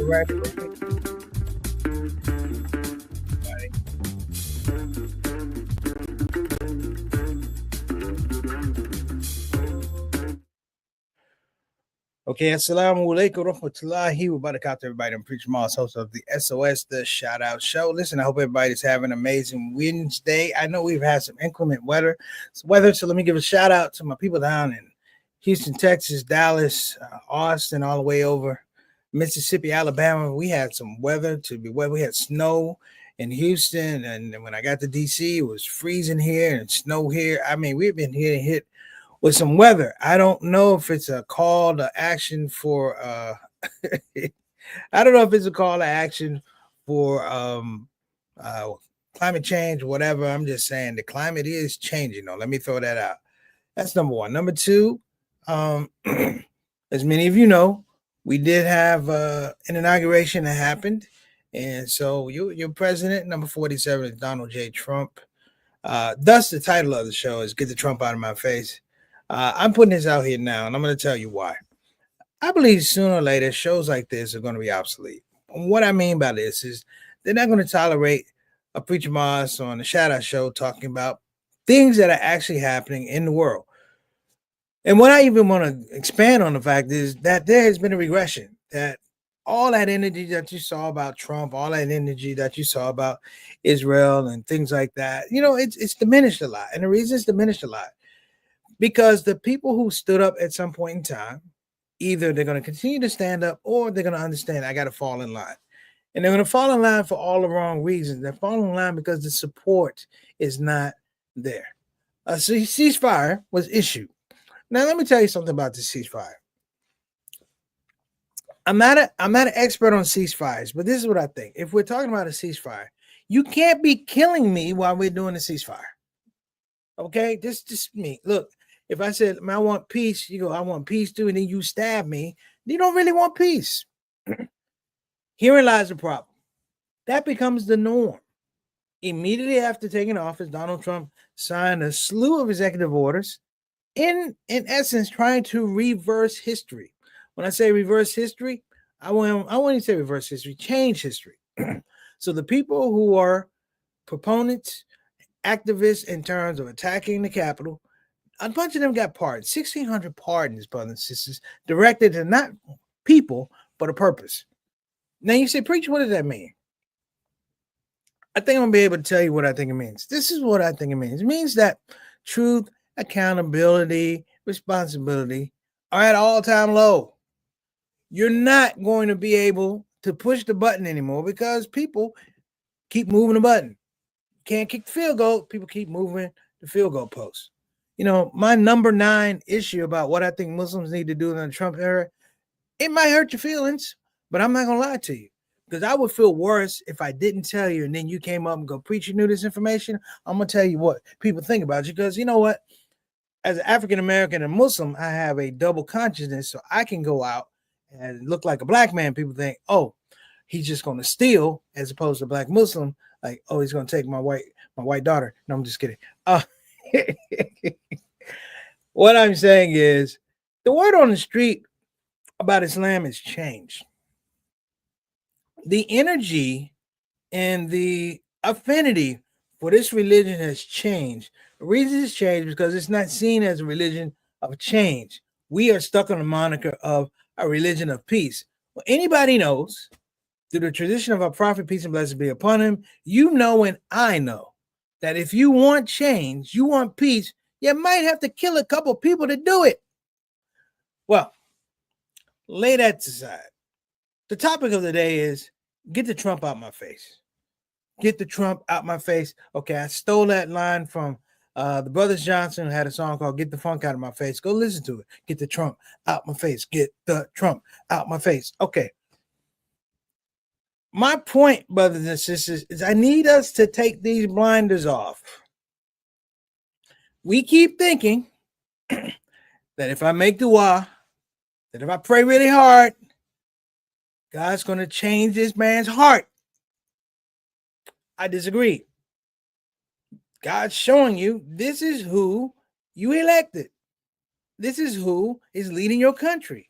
right. Okay, assalamu alaikum rahmatullahi wa barakatuh, everybody. I'm Preacher Moss, host of the SOS, the Shout Out Show. Listen, I hope everybody's having an amazing Wednesday. I know we've had some inclement weather, so let me give a shout out to my people down in Houston, Texas, Dallas, Austin, all the way over Mississippi, Alabama. We had some weather to be wet. We had snow in Houston, and when I got to DC, it was freezing here and snow here. I mean, we've been here hit with some weather. I don't know if it's a call to action for I don't know if it's a call to action for climate change or whatever. I'm just saying the climate is changing though. Let me throw that out. That's number one. Number two, as many of you know, we did have an inauguration that happened. And so your president, number 47, is Donald J. Trump. Thus, the title of the show is Get the Trump Out of My Face. I'm putting this out here now, and I'm going to tell you why. I believe sooner or later, shows like this are going to be obsolete. And what I mean by this is they're not going to tolerate a Preacher Moss on the Shout Out Show talking about things that are actually happening in the world. And what I even want to expand on the fact is that there has been a regression, that all that energy that you saw about Trump, all that energy that you saw about Israel and things like that, it's diminished a lot. And the reason it's diminished a lot, because the people who stood up at some point in time, either they're going to continue to stand up or they're going to understand I got to fall in line. And they're going to fall in line for all the wrong reasons. They're falling in line because the support is not there. A ceasefire was issued. Now, let me tell you something about the ceasefire. I'm not an expert on ceasefires, but this is what I think. If we're talking about a ceasefire, you can't be killing me while we're doing a ceasefire. Okay? This just me. Look, if I said, I want peace, you go, I want peace too, and then you stab me, you don't really want peace. Herein lies the problem. That becomes the norm. Immediately after taking office, Donald Trump signed a slew of executive orders, in essence, trying to reverse history. When I say reverse history, I want to say reverse history, change history. So the people who are proponents, activists in terms of attacking the Capitol, a bunch of them got pardoned. 1,600 pardons, brothers and sisters, directed to not people, but a purpose. Now you say, Preacher, what does that mean? I think I'm going to be able to tell you what I think it means. This is what I think it means. It means that truth, accountability, responsibility are at all-time low. You're not going to be able to push the button anymore because people keep moving the button. Can't kick the field goal. People keep moving the field goal post. My number 9 issue about what I think Muslims need to do in the Trump era, it might hurt your feelings, but I'm not going to lie to you. Because I would feel worse if I didn't tell you and then you came up and go, Preacher, you knew this information. I'm going to tell you what people think about you. Because you know what? As an African-American and Muslim, I have a double consciousness. So I can go out and look like a black man. People think, oh, he's just going to steal, as opposed to a black Muslim. Like, oh, he's going to take my white daughter. No, I'm just kidding. What I'm saying is the word on the street about Islam has changed. The energy and the affinity for this religion has changed. The reason it's changed because it's not seen as a religion of change. We are stuck on the moniker of a religion of peace. Well, anybody knows, through the tradition of our prophet, peace and blessings be upon him, you know and I know that if you want change, you want peace, you might have to kill a couple people to do it. Well, lay that aside. The topic of the day is get the Trump out my face. Get the Trump out my face. Okay, I stole that line from the Brothers Johnson, who had a song called Get the Funk Out of My Face. Go listen to it. Get the Trump out my face. Get the Trump out my face. Okay. My point, brothers and sisters, is I need us to take these blinders off. We keep thinking that if I make dua, that if I pray really hard, God's going to change this man's heart. I disagree. God's showing you this is who you elected. This is who is leading your country.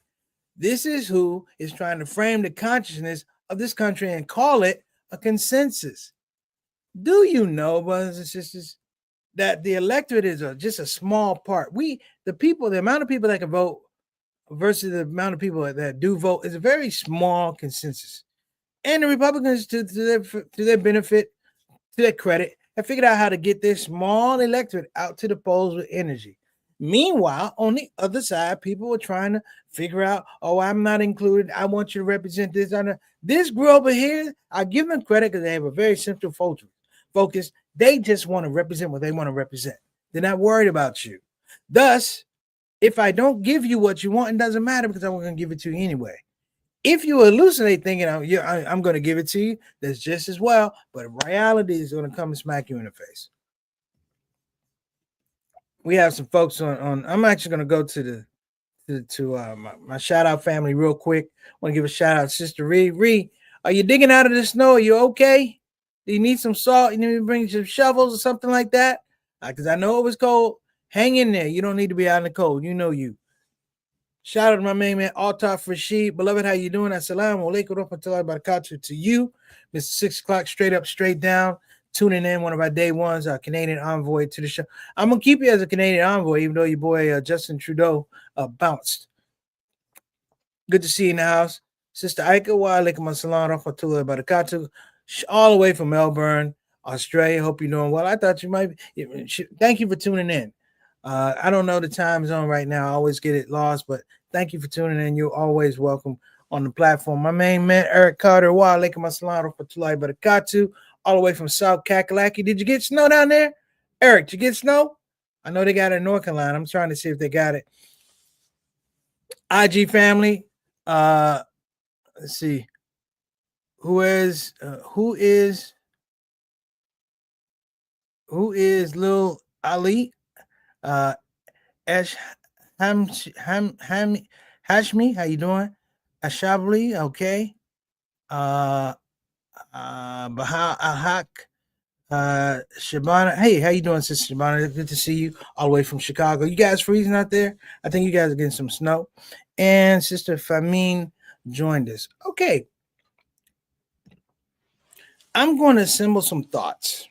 This is who is trying to frame the consciousness of this country and call it a consensus. Do you know, brothers and sisters, that the electorate is just a small part? The amount of people that can vote versus the amount of people that do vote is a very small consensus. And the Republicans, to their benefit, to their credit, have figured out how to get this small electorate out to the polls with energy. Meanwhile, on the other side, people were trying to figure out, oh, I'm not included. I want you to represent this. This group over here, I give them credit because they have a very central focus. They just want to represent what they want to represent. They're not worried about you. Thus, if I don't give you what you want, it doesn't matter because I'm going to give it to you anyway. If you hallucinate thinking I'm going to give it to you, that's just as well. But reality is going to come and smack you in the face. We have some folks on. I'm actually going to go to my shout out family real quick. I want to give a shout out to Sister Ree. Are you digging out of the snow? Are you okay? Do you need some salt? You need to bring some shovels or something like that? Because I know it was cold. Hang in there. You don't need to be out in the cold. You know you. Shout out to my main man, Altaf Rashid. Beloved, how you doing? Assalamu alaikum warahmatullahi wabarakatuh to you. Mr. 6 o'clock, straight up, straight down. Tuning in, one of our day ones, our Canadian envoy to the show. I'm going to keep you as a Canadian envoy, even though your boy Justin Trudeau bounced. Good to see you in the house. Sister Aika, wa alaikum assalam warahmatullahi wabarakatuh. All the way from Melbourne, Australia. Hope you're doing well. I thought you might be. Thank you for tuning in. I don't know the time zone right now. I always get it lost, but thank you for tuning in. You're always welcome on the platform. My main man, Eric Carter, wa alaikum assalam warahmatullahi wabarakatuh, all the way from South Kakalaki. Did you get snow down there? Eric, did you get snow? I know they got it in North Carolina. I'm trying to see if they got it. IG family, let's see. Who is Lil Ali? Ash Hashmi, how you doing? Ashabli, okay. Baha Ahak, Shabana. Hey, how you doing, Sister Shabana? Good to see you all the way from Chicago. You guys freezing out there? I think you guys are getting some snow. And Sister Famine joined us. Okay. I'm going to assemble some thoughts.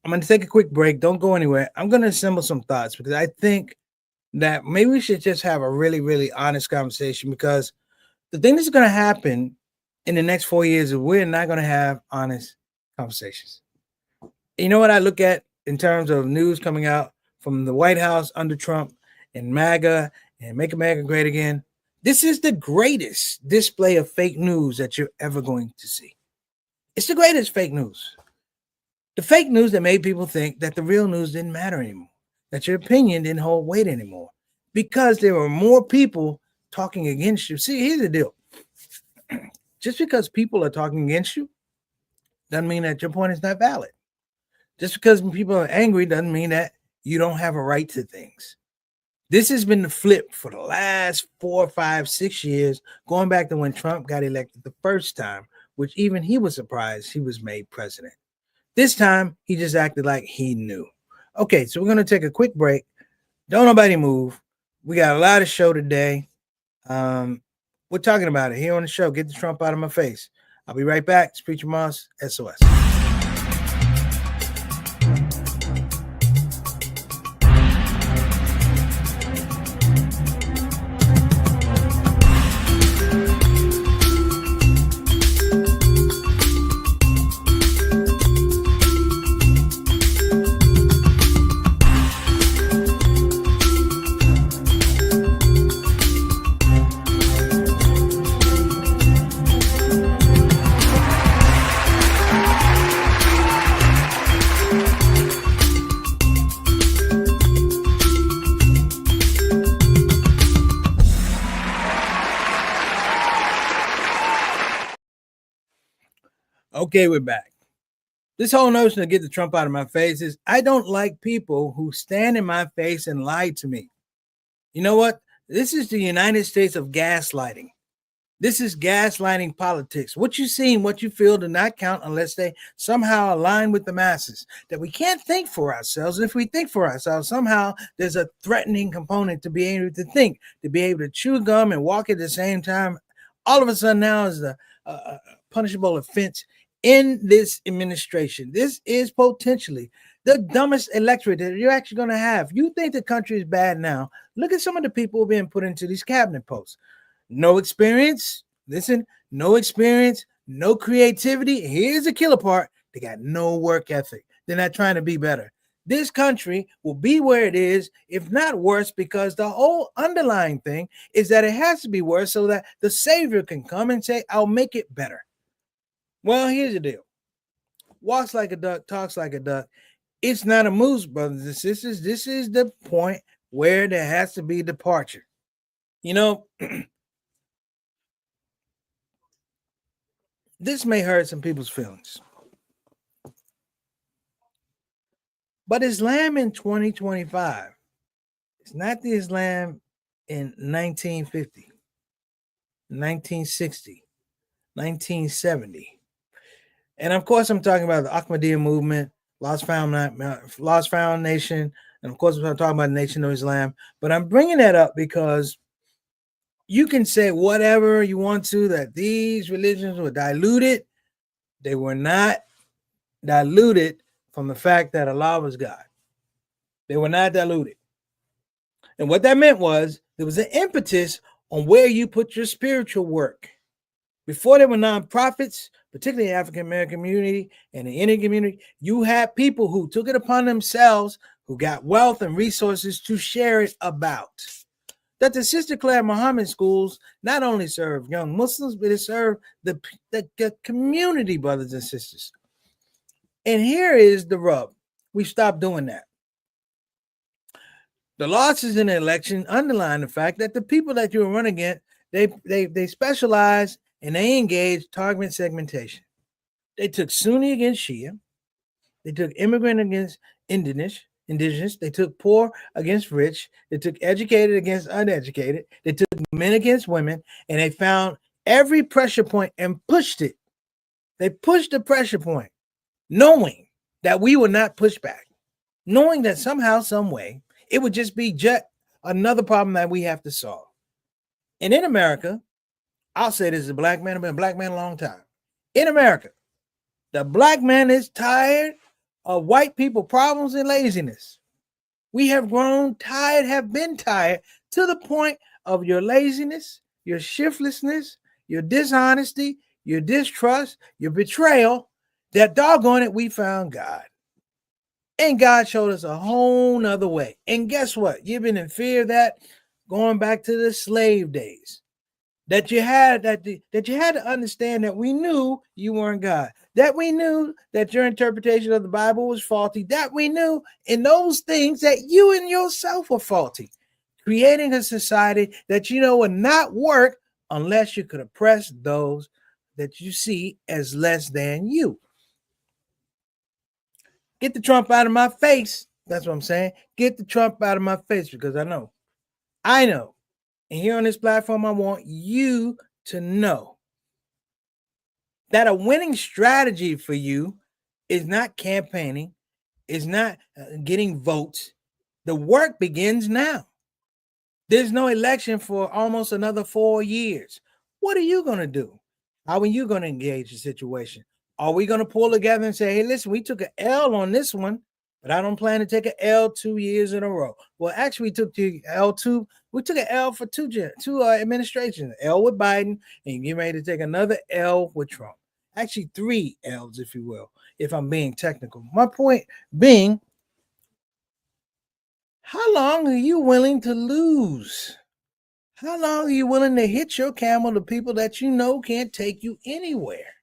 I'm going to take a quick break. Don't go anywhere. I'm going to assemble some thoughts because I think that maybe we should just have a really, really honest conversation, because the thing that's going to happen in the next 4 years is we're not going to have honest conversations. You know what I look at in terms of news coming out from the White House under Trump and MAGA and Make America Great Again? This is the greatest display of fake news that you're ever going to see. It's the greatest fake news. The fake news that made people think that the real news didn't matter anymore, that your opinion didn't hold weight anymore, because there were more people talking against you. See, here's the deal. Just because people are talking against you doesn't mean that your point is not valid. Just because people are angry doesn't mean that you don't have a right to things. This has been the flip for the last 4, 5, 6 years, going back to when Trump got elected the first time, which even he was surprised he was made president. This time, he just acted like he knew. Okay, so we're going to take a quick break. Don't nobody move. We got a lot of show today. We're talking about it here on the show. Get the Trump out of my face. I'll be right back. It's Preacher Moss, SOS. Okay, we're back. This whole notion to get the Trump out of my face is I don't like people who stand in my face and lie to me. You know what? This is the United States of gaslighting. This is gaslighting politics. What you see and what you feel do not count unless they somehow align with the masses. That we can't think for ourselves. If we think for ourselves, somehow there's a threatening component to be able to think, to be able to chew gum and walk at the same time. All of a sudden now is the punishable offense in this administration. This is potentially the dumbest electorate that you're actually going to have. You think the country is bad now. Look at some of the people being put into these cabinet posts. No experience. Listen, no experience, no creativity. Here's the killer part. They got no work ethic. They're not trying to be better. This country will be where it is, if not worse, because the whole underlying thing is that it has to be worse so that the Savior can come and say, I'll make it better. Well, here's the deal. Walks like a duck, talks like a duck. It's not a moose, brothers and sisters. This is the point where there has to be departure. You know, this may hurt some people's feelings. But Islam in 2025 is not the Islam in 1950, 1960, 1970. And of course, I'm talking about the Ahmadiyya movement, Lost Found Nation, and of course, I'm talking about the Nation of Islam. But I'm bringing that up because you can say whatever you want to, that these religions were diluted. They were not diluted from the fact that Allah was God. They were not diluted. And what that meant was there was an impetus on where you put your spiritual work. Before there were nonprofits, particularly in the African American community and the Indian community, you had people who took it upon themselves, who got wealth and resources to share it about. That the Sister Claire Muhammad schools not only serve young Muslims, but it served the community, brothers and sisters. And here is the rub. We stopped doing that. The losses in the election underline the fact that the people that you run against, they specialize and they engage target segmentation. They took Sunni against Shia. They took immigrant against indigenous. They took poor against rich. They took educated against uneducated. They took men against women, and they found every pressure point and pushed it. They pushed the pressure point, knowing that we would not push back, knowing that somehow, some way, it would just be another problem that we have to solve. And in America, I'll say this as a black man, I've been a black man a long time. In America, the black man is tired of white people problems and laziness. We have grown tired, have been tired to the point of your laziness, your shiftlessness, your dishonesty, your distrust, your betrayal, that doggone it, we found God. And God showed us a whole nother way. And guess what? You've been in fear of that going back to the slave days. That you had to understand that we knew you weren't God, that we knew that your interpretation of the Bible was faulty, that we knew in those things that you and yourself were faulty, creating a society that you know would not work unless you could oppress those that you see as less than you. Get the Trump out of my face. That's what I'm saying. Get the Trump out of my face, because I know. And here on this platform, I want you to know that a winning strategy for you is not campaigning, is not getting votes. The work begins now. There's no election for almost another 4 years. What are you going to do? How are you going to engage the situation? Are we going to pull together and say, hey, listen, we took an L on this one, but I don't plan to take an L 2 years in a row? Well, actually, we took the L2. We took an L for two administrations, L with Biden, and you're ready to take another L with Trump. Actually, 3 L's, if you will, if I'm being technical. My point being, how long are you willing to lose? How long are you willing to hitch your camel to people that you know can't take you anywhere?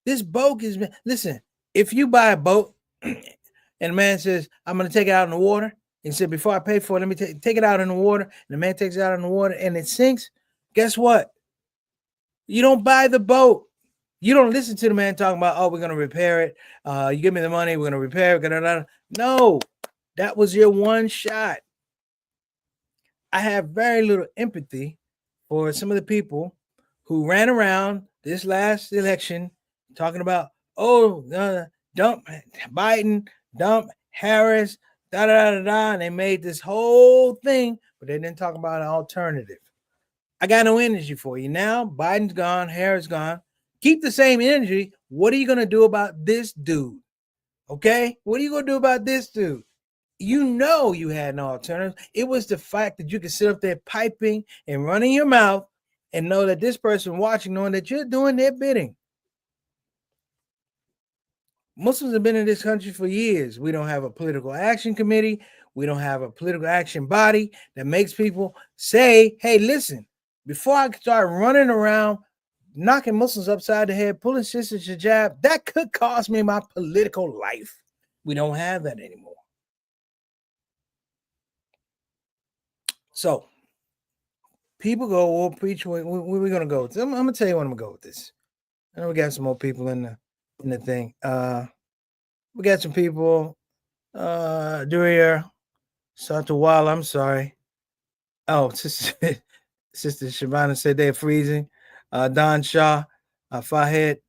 This boat is, listen, if you buy a boat and the man says, I'm going to take it out in the water, and said, before I pay for it, let me take it out in the water, and the man takes it out in the water and it sinks, guess what? You don't buy the boat. You don't listen to the man talking about, oh, we're going to repair it. You give me the money, we're going to repair it. No, that was your one shot. I have very little empathy for some of the people who ran around this last election talking about, oh, dump Biden, dump Harris, da da da da, and they made this whole thing, but they didn't talk about an alternative. I got no energy for you. Now Biden's gone, Harris gone. Keep the same energy. What are you going to do about this dude? Okay? What are you going to do about this dude? You know you had no alternative. It was the fact that you could sit up there piping and running your mouth and know that this person watching, knowing that you're doing their bidding. Muslims have been in this country for years. We don't have a political action committee. We don't have a political action body that makes people say, hey, listen, before I start running around knocking Muslims upside the head, pulling sisters hijab, that could cost me my political life. We don't have that anymore. So people go, well, preach, where we going to go? I'm going to tell you when I'm going to go with this. I know we got some more people in the thing. We got some people, Duria, Satawal, I'm sorry. Oh, Sister Shabana said they're freezing. Don Shah, Fahed,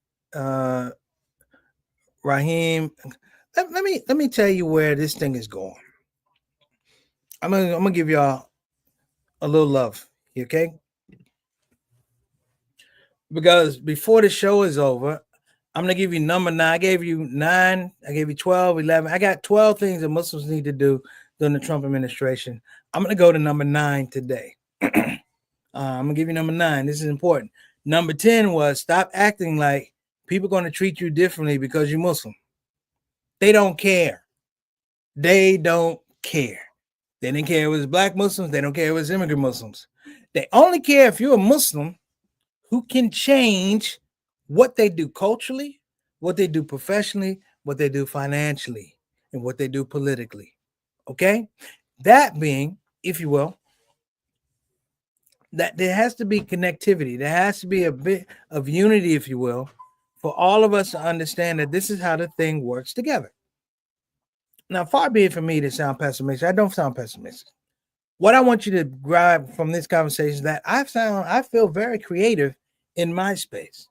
Raheem. Let me tell you where this thing is going. I'm gonna give y'all a little love, okay? Because before the show is over, I'm gonna give you number 9. I gave you 9. I gave you 12, 11. I got 12 things that Muslims need to do during the Trump administration. I'm gonna go to number 9 today. I'm gonna give you number 9. This is important. Number 10 was stop acting like people are gonna treat you differently because you're Muslim. They don't care. They don't care. They didn't care if it was black Muslims. They don't care if it was immigrant Muslims. They only care if you're a Muslim who can change what they do culturally, what they do professionally, what they do financially, and what they do politically. Okay? That being, if you will, that there has to be connectivity. There has to be a bit of unity, if you will, for all of us to understand that this is how the thing works together. Now, far be it from me to sound pessimistic. I don't sound pessimistic. What I want you to grab from this conversation is that I feel very creative in my space.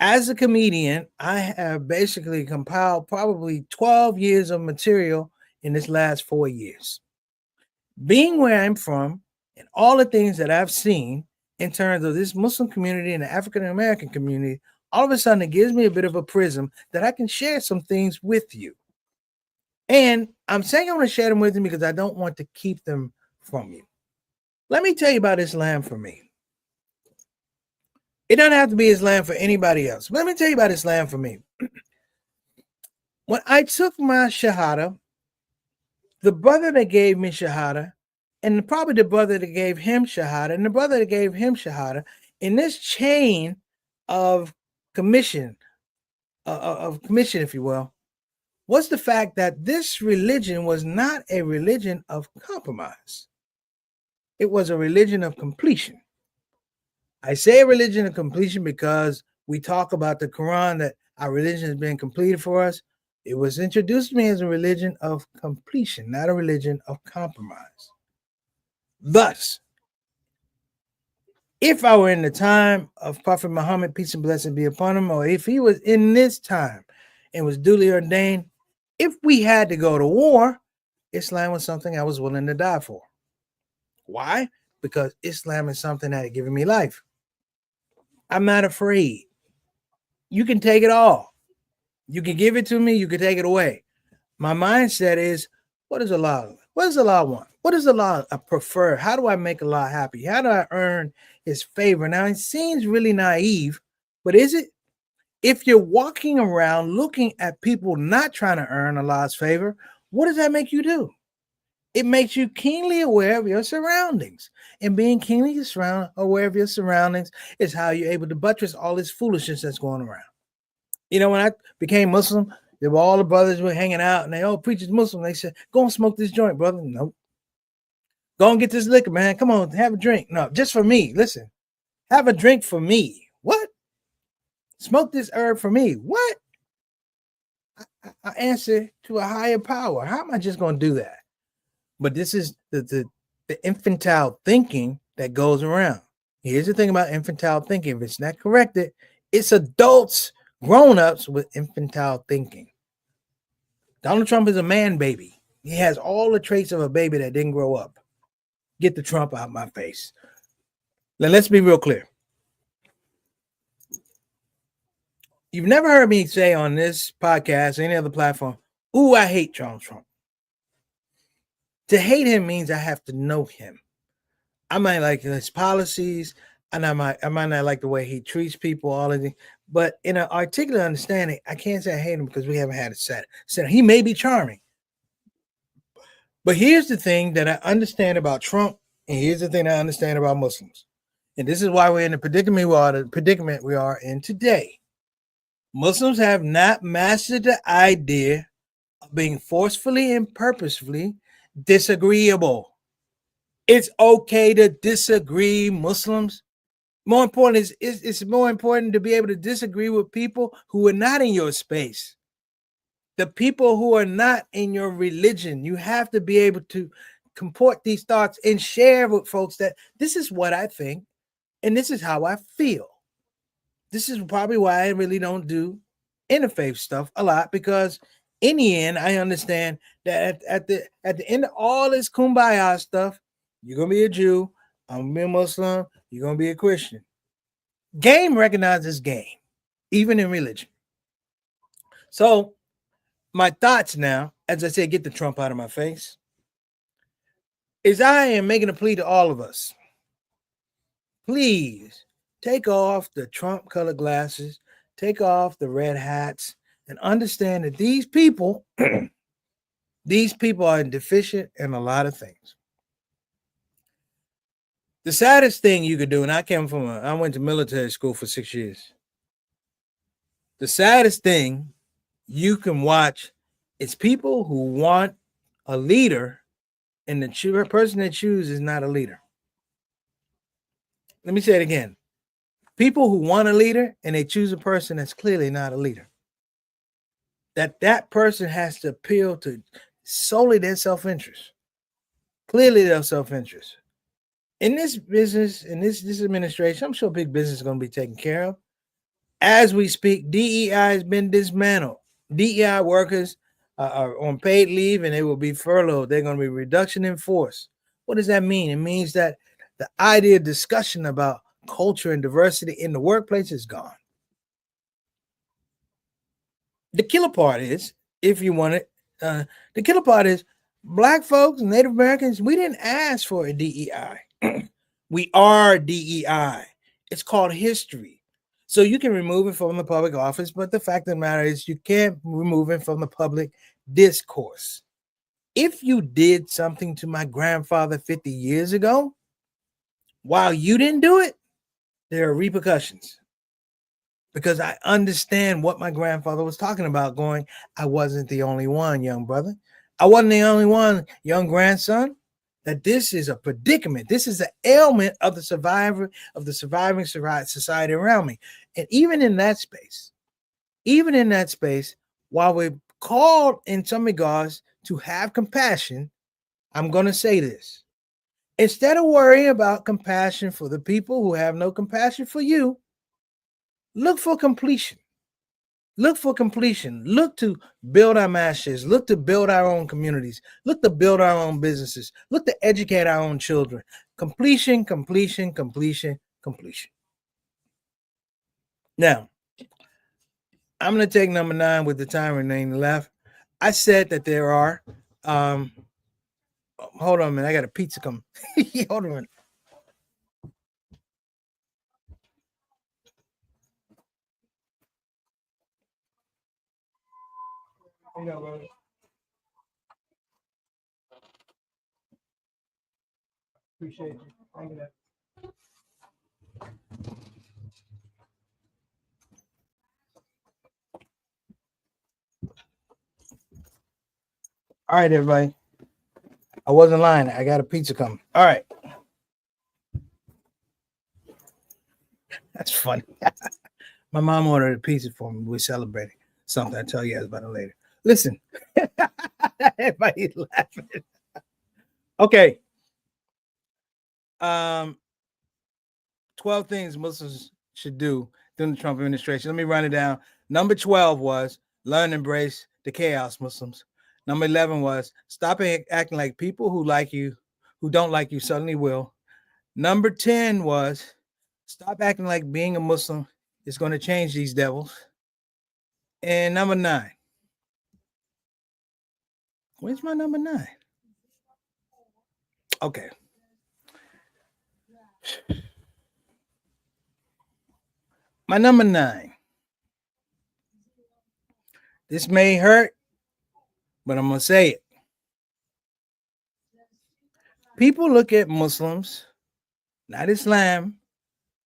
As a comedian, I have basically compiled probably 12 years of material in this last 4 years. Being where I'm from and all the things that I've seen in terms of this Muslim community and the African American community, all of a sudden it gives me a bit of a prism that I can share some things with you. And I'm saying I want to share them with you because I don't want to keep them from you. Let me tell you about Islam for me. It doesn't have to be Islam for anybody else. But let me tell you about Islam for me. When I took my Shahada, the brother that gave me Shahada, and probably the brother that gave him Shahada, and the brother that gave him Shahada, in this chain of commission, if you will, was the fact that this religion was not a religion of compromise. It was a religion of completion. I say a religion of completion because we talk about the Quran, that our religion has been completed for us. It was introduced to me as a religion of completion, not a religion of compromise. Thus, if I were in the time of Prophet Muhammad, peace and blessing be upon him, or if he was in this time and was duly ordained, if we had to go to war, Islam was something I was willing to die for. Why? Because Islam is something that had given me life. I'm not afraid. You can take it all. You can give it to me. You can take it away. My mindset is, what does Allah want? What does Allah prefer? How do I make Allah happy? How do I earn his favor? Now, it seems really naive, but is it? If you're walking around looking at people not trying to earn Allah's favor, what does that make you do? It makes you keenly aware of your surroundings. And being keenly aware of your surroundings is how you're able to buttress all this foolishness that's going around. You know, when I became Muslim, there were all the brothers were hanging out and they, oh, preacher's Muslim. They said, go and smoke this joint, brother. Nope. Go and get this liquor, man. Come on, have a drink. No, just for me. Listen, have a drink for me. What? Smoke this herb for me. What? I answer to a higher power. How am I just going to do that? But this is the infantile thinking that goes around. Here's the thing about infantile thinking. If it's not corrected, it's adults, grown-ups with infantile thinking. Donald Trump is a man baby. He has all the traits of a baby that didn't grow up. Get the Trump out of my face. Now, let's be real clear. You've never heard me say on this podcast or any other platform, ooh, I hate Donald Trump. To hate him means I have to know him. I might like his policies, and I might not like the way he treats people, all of it. But in an articulate understanding, I can't say I hate him because we haven't had it set. So he may be charming. But here's the thing that I understand about Trump, and here's the thing I understand about Muslims. And this is why we're in the predicament we are in today. Muslims have not mastered the idea of being forcefully and purposefully disagreeable. It's okay to disagree, Muslims. More important it's more important to be able to disagree with people who are not in your space. The people who are not in your religion. You have to be able to comport these thoughts and share with folks that this is what I think and this is how I feel. This is probably why I really don't do interfaith stuff a lot, because in the end, I understand that at the end of all this kumbaya stuff, you're gonna be a Jew, I'm gonna be a Muslim, you're gonna be a Christian. Game recognizes game, even in religion. So my thoughts now, as I said, get the Trump out of my face, is I am making a plea to all of us. Please take off the Trump colored glasses, take off the red hats, and understand that these people are deficient in a lot of things. The saddest thing you could do, and I went to military school for 6 years. The saddest thing you can watch is people who want a leader, and the person they choose is not a leader. Let me say it again. People who want a leader and they choose a person that's clearly not a leader. That person has to appeal to solely their self-interest. Clearly their self-interest. In this business, in this administration, I'm sure big business is going to be taken care of. As we speak, DEI has been dismantled. DEI workers are on paid leave and they will be furloughed. They're going to be reduction in force. What does that mean? It means that the idea of discussion about culture and diversity in the workplace is gone. The killer part is, if you want it, the killer part is Black folks, Native Americans, we didn't ask for a DEI. We are DEI. It's called history. So you can remove it from the public office, but the fact of the matter is you can't remove it from the public discourse. If you did something to my grandfather 50 years ago, while you didn't do it, there are repercussions. Because I understand what my grandfather was talking about, going, I wasn't the only one, young brother. I wasn't the only one, young grandson. That this is a predicament. This is an ailment of the surviving society around me. And even in that space, while we're called in some regards to have compassion, I'm going to say this. Instead of worrying about compassion for the people who have no compassion for you, look for completion. Look for completion. Look to build our masters. Look to build our own communities. Look to build our own businesses. Look to educate our own children. Completion, completion, completion, completion. Now, I'm going to take number 9 with the time remaining left. I said that there are, hold on a minute. I got a pizza coming. Hold on a minute. You know, brother. Appreciate you. Thank you. All right, everybody. I wasn't lying. I got a pizza coming. All right. That's funny. My mom ordered a pizza for me. We're celebrating something. I'll tell you guys about it later. Listen. Everybody's laughing. Okay. 12 things Muslims should do during the Trump administration. Let me run it down. Number 12 was learn and embrace the chaos, Muslims. Number 11 was stop acting like people who like you, who don't like you, suddenly will. Number 10 was stop acting like being a Muslim is going to change these devils. And number 9. Where's my number 9? Okay. My number 9. This may hurt, but I'm going to say it. People look at Muslims, not Islam.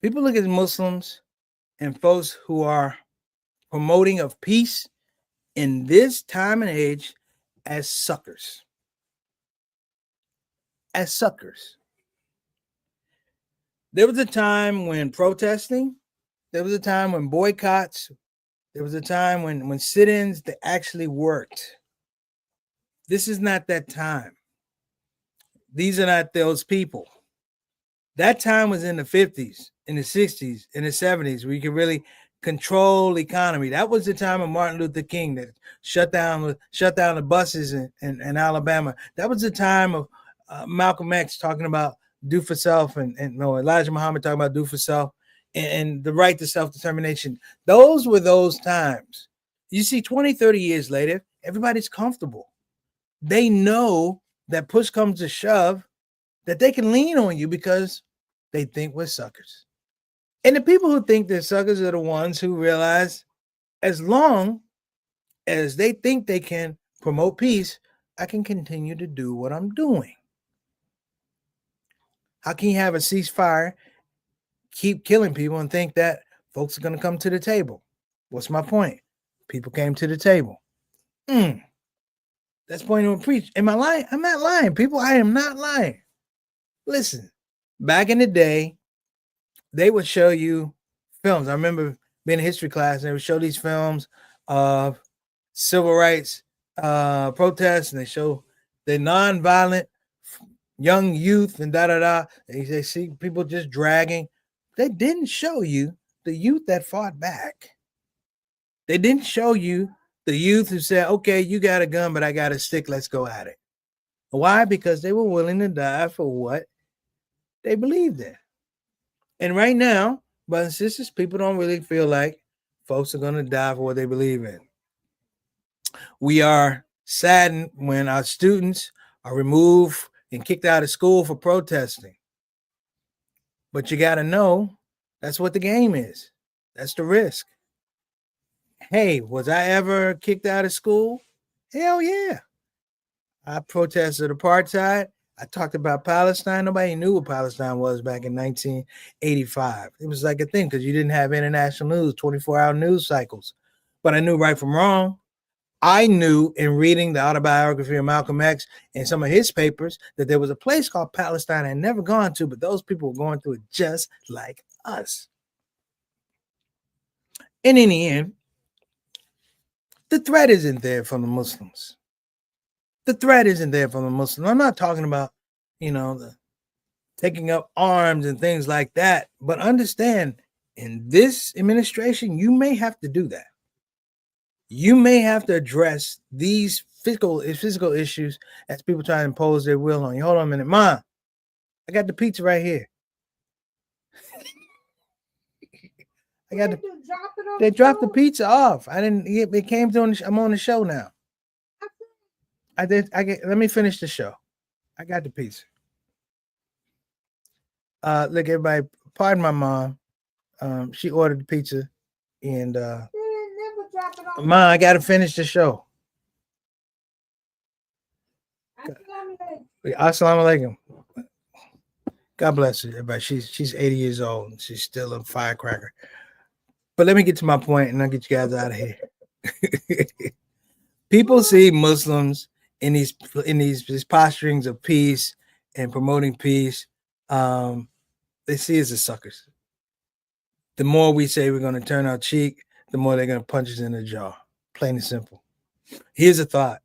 People look at Muslims and folks who are promoting of peace in this time and age as suckers. As suckers. There was a time when protesting, there was a time when boycotts, there was a time when sit-ins that actually worked. This is not that time. These are not those people. That time was in the 50s, in the 60s, in the 70s, where you could really control the economy. That was the time of Martin Luther King that shut down the buses in Alabama. That was the time of Malcolm X talking about do for self, and Elijah Muhammad talking about do for self, and the right to self-determination. Those were those times. You see, 20, 30 years later, everybody's comfortable. They know that push comes to shove, that they can lean on you because they think we're suckers. And the people who think they're suckers are the ones who realize as long as they think they can promote peace, I can continue to do what I'm doing. How can you have a ceasefire, keep killing people, and think that folks are going to come to the table? What's my point? People came to the table. That's pointing to preach. Am I lying? I'm not lying, people. I am not lying. Listen, back in the day, they would show you films. I remember being in history class, and they would show these films of civil rights protests, and they show the nonviolent young youth and da-da-da. They see people just dragging. They didn't show you the youth that fought back. They didn't show you the youth who said, okay, you got a gun, but I got a stick. Let's go at it. Why? Because they were willing to die for what they believed in. And right now, brothers and sisters, people don't really feel like folks are going to die for what they believe in. We are saddened when our students are removed and kicked out of school for protesting. But you got to know that's what the game is. That's the risk. Hey, was I ever kicked out of school? Hell yeah. I protested apartheid. I talked about Palestine. Nobody knew what Palestine was back in 1985. It was like a thing because you didn't have international news, 24-hour news cycles. But I knew right from wrong. I knew in reading the autobiography of Malcolm X and some of his papers that there was a place called Palestine I had never gone to, but those people were going through it just like us. And in the end, the threat isn't there from the Muslims. The threat isn't there from the Muslims. I'm not talking about, the taking up arms and things like that. But understand, in this administration, you may have to do that. You may have to address these physical issues as people try to impose their will on you. Hold on a minute. Mom, I got the pizza right here. They dropped the pizza off. I didn't. It came to. I'm on the show now. Let me finish the show. I got the pizza. Look, everybody, pardon my mom. She ordered the pizza, and Mom, I got to finish the show. Assalamu alaikum. God bless her, everybody. She's 80 years old, and she's still a firecracker. But let me get to my point, and I'll get you guys out of here. People see Muslims in these posturings of peace and promoting peace. They see us as suckers. The more we say we're going to turn our cheek, the more they're going to punch us in the jaw. Plain and simple. Here's a thought.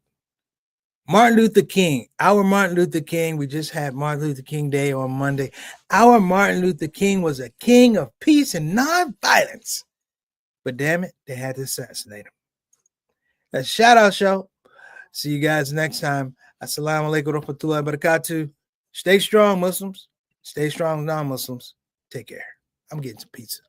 Martin Luther King, our Martin Luther King, we just had Martin Luther King Day on Monday. Our Martin Luther King was a king of peace and nonviolence. But damn it, they had to assassinate him. That's Shout Out Show. See you guys next time. Assalamu alaikum warahmatullahi wabarakatuh. Stay strong, Muslims. Stay strong, non-Muslims. Take care. I'm getting some pizza.